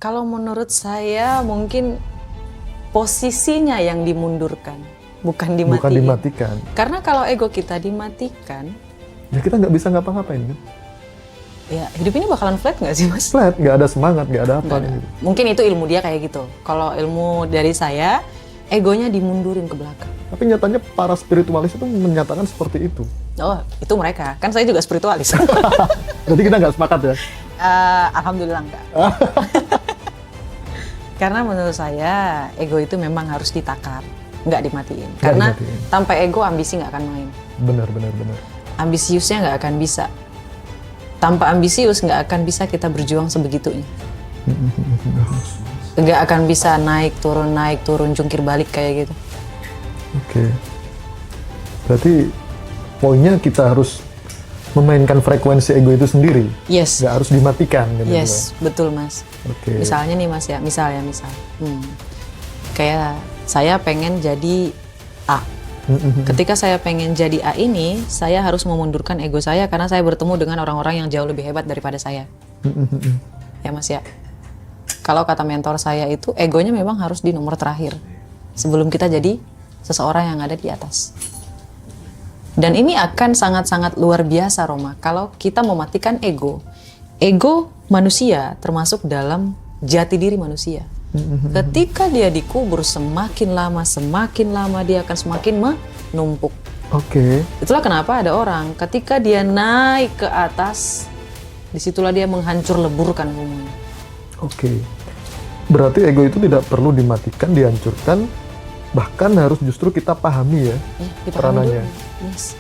Kalau menurut saya mungkin posisinya yang dimundurkan, bukan dimatikan. Bukan dimatikan. Karena kalau ego kita dimatikan, Ya kita nggak bisa ngapa-ngapain kan? ya hidup ini bakalan flat nggak sih Mas? Flat, nggak ada semangat, nggak ada apa. Nggak ada. Gitu. Mungkin itu ilmu dia kayak gitu. Kalau ilmu dari saya, egonya dimundurin ke belakang. Tapi nyatanya para spiritualis itu menyatakan seperti itu. Oh, itu mereka. Kan saya juga spiritualis. Jadi kita nggak sepakat ya? Alhamdulillah enggak. Karena menurut saya, ego itu memang harus ditakar, nggak dimatiin. Nggak Karena dimatiin. tanpa ego, ambisi nggak akan main. Benar. Ambisiusnya nggak akan bisa. Tanpa ambisius nggak akan bisa kita berjuang sebegitunya. Nggak akan bisa naik turun, jungkir balik kayak gitu. Oke. Berarti poinnya kita harus memainkan frekuensi ego itu sendiri. Yes. Nggak harus dimatikan. Gitu. Yes, betul Mas. Oke. Misalnya nih Mas ya, misal. Kayak saya pengen jadi A. Ketika saya pengen jadi A ini, saya harus memundurkan ego saya karena saya bertemu dengan orang-orang yang jauh lebih hebat daripada saya. Ya Mas ya. Kalau kata mentor saya itu, egonya memang harus di nomor terakhir. Sebelum kita jadi seseorang yang ada di atas. Dan ini akan sangat-sangat luar biasa Roma, kalau kita mematikan ego. Ego manusia termasuk dalam jati diri manusia. Ketika dia dikubur semakin lama dia akan semakin menumpuk. Oke. Itulah kenapa ada orang ketika dia naik ke atas, disitulah dia menghancur leburkan bumi. Oke. Berarti ego itu tidak perlu dimatikan, dihancurkan, bahkan harus justru kita pahami ya Ya, kita peranannya. Yes.